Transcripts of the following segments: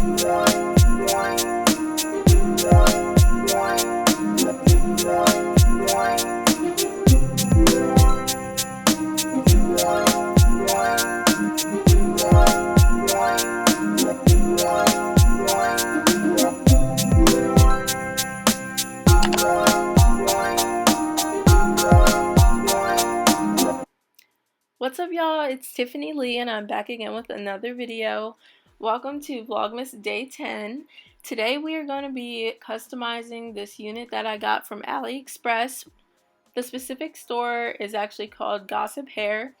What's up, y'all? It's Tiffany Lee and I'm back again with another video. Welcome to Vlogmas Day 10. Today we are going to be customizing this unit that I got from Aliexpress. The specific store is actually called Gossip Hair.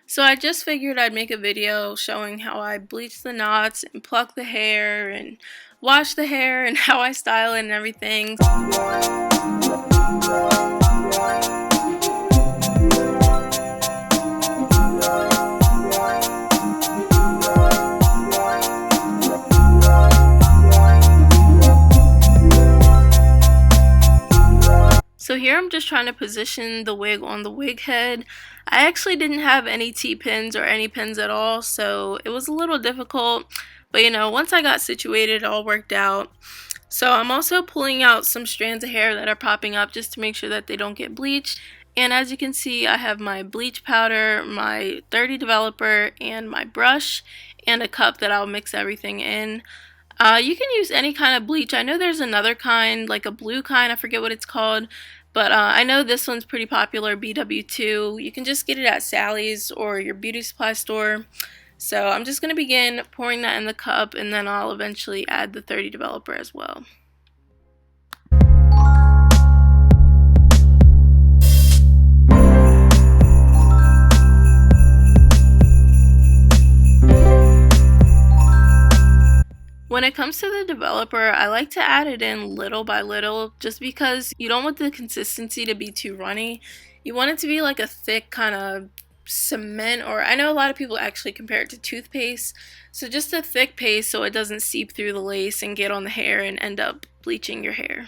So I just figured I'd make a video showing how I bleach the knots and pluck the hair and wash the hair and how I style it and everything. So here I'm just trying to position the wig on the wig head. I actually didn't have any T-pins or any pins at all, so it was a little difficult. But you know, once I got situated, it all worked out. So I'm also pulling out some strands of hair that are popping up just to make sure that they don't get bleached. And as you can see, I have my bleach powder, my 30 developer, and my brush, and a cup that I'll mix everything in. You can use any kind of bleach. I know there's another kind, like a blue kind, I forget what it's called. But I know this one's pretty popular, BW2. You can just get it at Sally's or your beauty supply store. So I'm just going to begin pouring that in the cup, and then I'll eventually add the 30 developer as well. When it comes to the developer, I like to add it in little by little just because you don't want the consistency to be too runny. You want it to be like a thick kind of cement, or I know a lot of people actually compare it to toothpaste. So just a thick paste so it doesn't seep through the lace and get on the hair and end up bleaching your hair.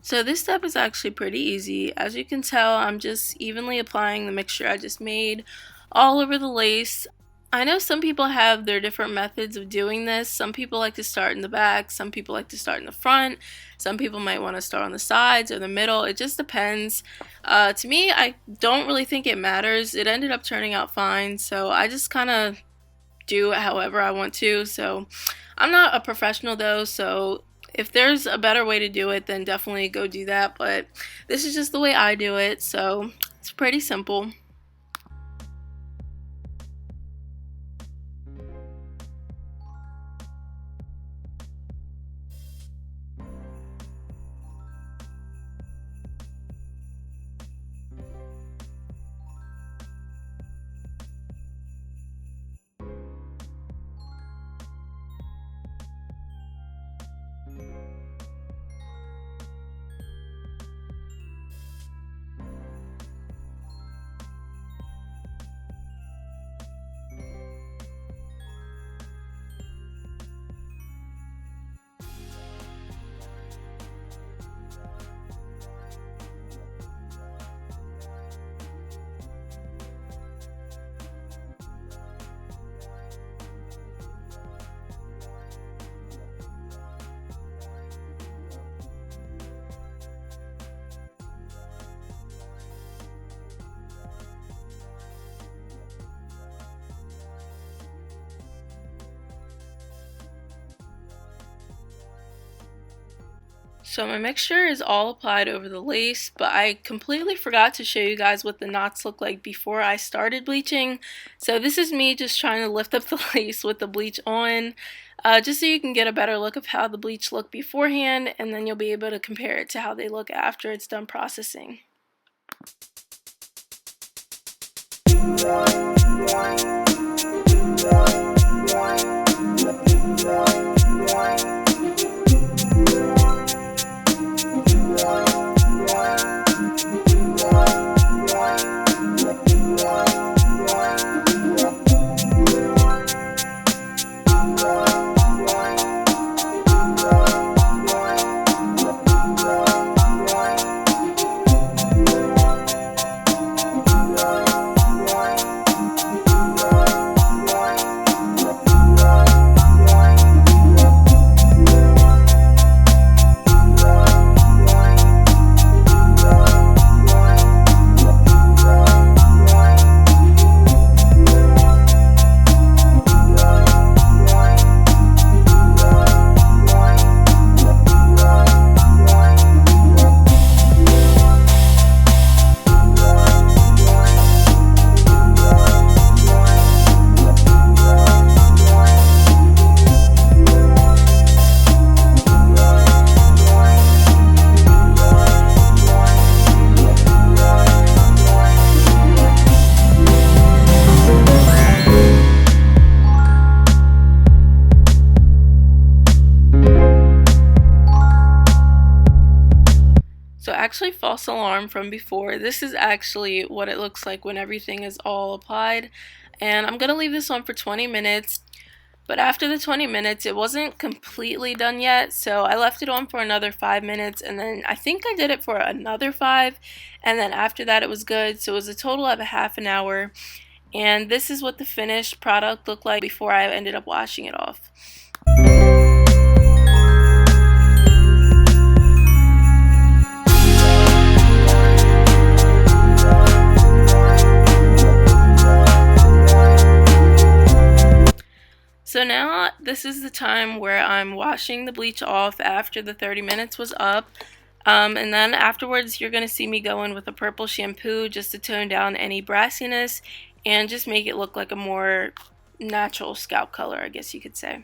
So this step is actually pretty easy. As you can tell, I'm just evenly applying the mixture I just made all over the lace. I know some people have their different methods of doing this. Some people like to start in the back, some people like to start in the front, some people might want to start on the sides or the middle. It just depends. To me, I don't really think it matters. It ended up turning out fine, so I just kind of do it however I want to. So I'm not a professional though, so if there's a better way to do it, then definitely go do that. But this is just the way I do it, so it's pretty simple. So my mixture is all applied over the lace, but I completely forgot to show you guys what the knots look like before I started bleaching. So this is me just trying to lift up the lace with the bleach on, just so you can get a better look of how the bleach looked beforehand, and then you'll be able to compare it to how they look after it's done processing. So actually, false alarm from before, this is actually what it looks like when everything is all applied. And I'm going to leave this on for 20 minutes. But after the 20 minutes, it wasn't completely done yet, so I left it on for another 5 minutes, and then I think I did it for another 5, and then after that it was good, so it was a total of a half an hour. And this is what the finished product looked like before I ended up washing it off. So now this is the time where I'm washing the bleach off after the 30 minutes was up. And then afterwards you're going to see me go in with a purple shampoo just to tone down any brassiness and just make it look like a more natural scalp color, I guess you could say.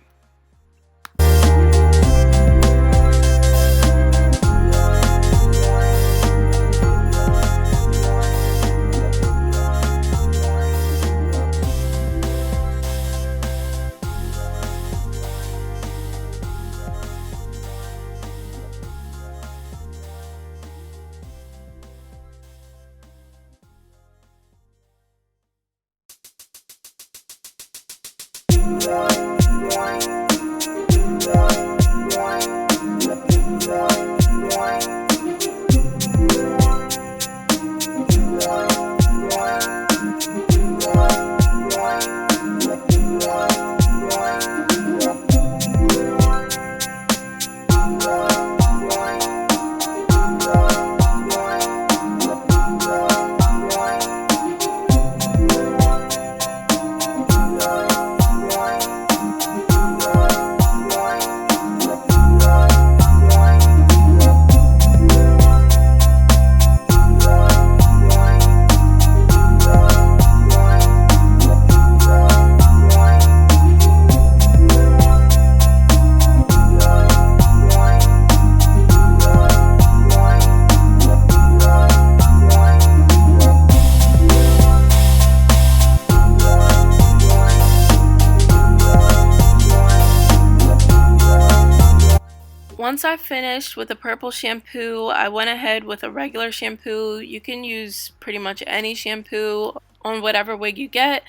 Once I finished with the purple shampoo, I went ahead with a regular shampoo. You can use pretty much any shampoo on whatever wig you get,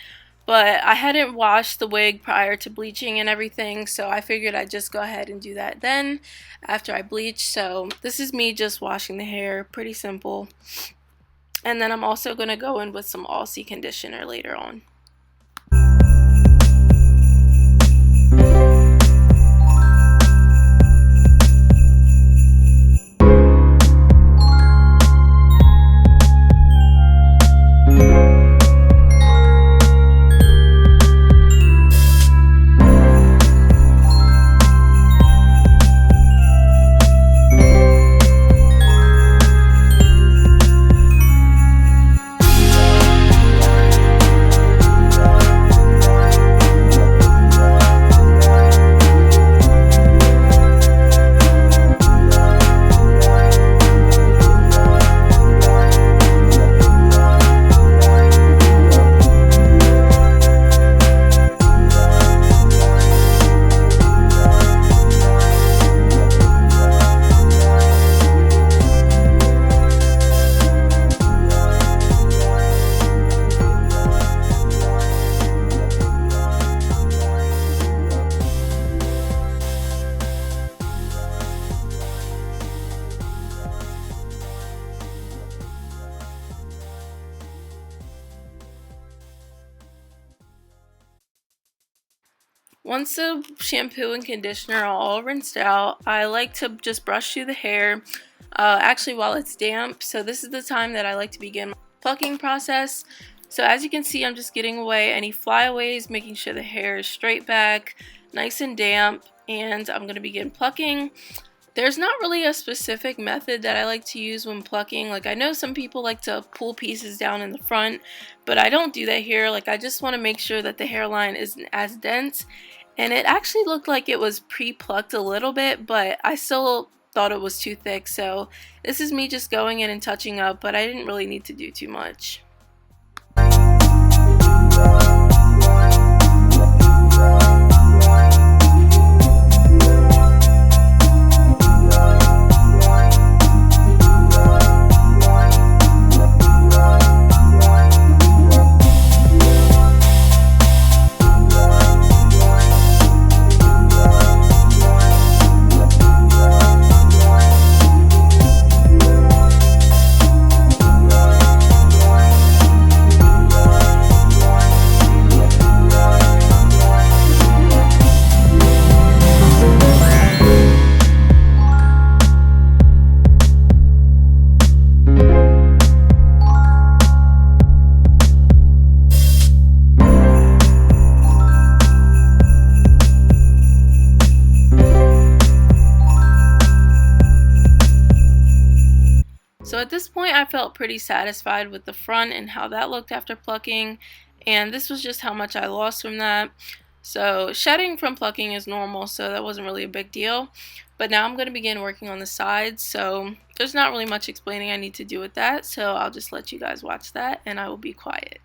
but I hadn't washed the wig prior to bleaching and everything, so I figured I'd just go ahead and do that then after I bleach. So this is me just washing the hair, pretty simple. And then I'm also going to go in with some Aussie conditioner later on. Once the shampoo and conditioner are all rinsed out, I like to just brush through the hair, actually while it's damp. So this is the time that I like to begin my plucking process. So as you can see, I'm just getting away any flyaways, making sure the hair is straight back, nice and damp, and I'm going to begin plucking. There's not really a specific method that I like to use when plucking. Like, I know some people like to pull pieces down in the front, but I don't do that here. Like, I just want to make sure that the hairline isn't as dense. And it actually looked like it was pre-plucked a little bit, but I still thought it was too thick. So this is me just going in and touching up, but I didn't really need to do too much. So at this point, I felt pretty satisfied with the front and how that looked after plucking, and this was just how much I lost from that. So shedding from plucking is normal, so that wasn't really a big deal. But now I'm going to begin working on the sides, so there's not really much explaining I need to do with that, so I'll just let you guys watch that, and I will be quiet.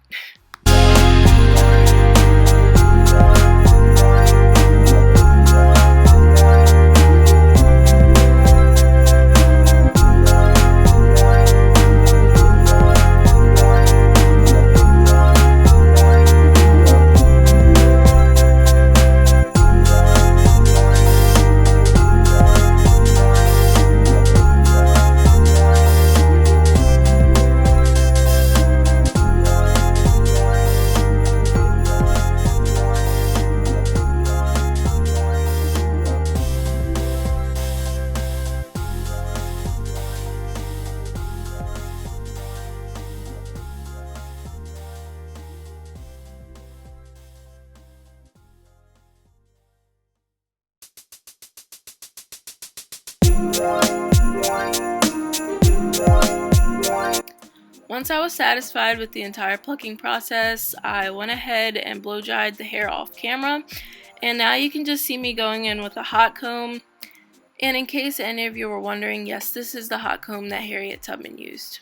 Once I was satisfied with the entire plucking process, I went ahead and blow dried the hair off camera, and now you can just see me going in with a hot comb. And in case any of you were wondering, yes, this is the hot comb that Harriet Tubman used.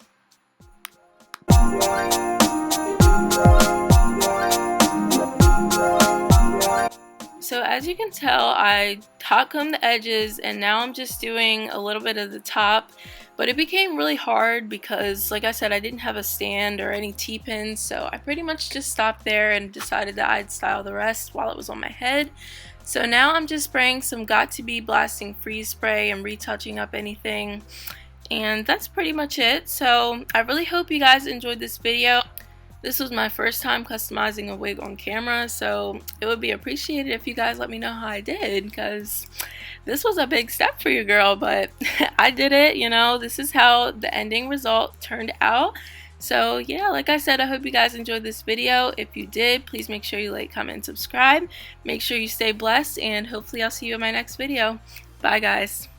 So as you can tell, I hot combed the edges, and now I'm just doing a little bit of the top, but it became really hard because, like I said, I didn't have a stand or any T-pins, so I pretty much just stopped there and decided that I'd style the rest while it was on my head. So now I'm just spraying some Got2b Blasting Freeze Spray and retouching up anything, and that's pretty much it. So I really hope you guys enjoyed this video. This was my first time customizing a wig on camera, so it would be appreciated if you guys let me know how I did, because this was a big step for your girl, but I did it, you know. This is how the ending result turned out. So yeah, like I said, I hope you guys enjoyed this video. If you did, please make sure you like, comment, and subscribe. Make sure you stay blessed, and hopefully I'll see you in my next video. Bye guys.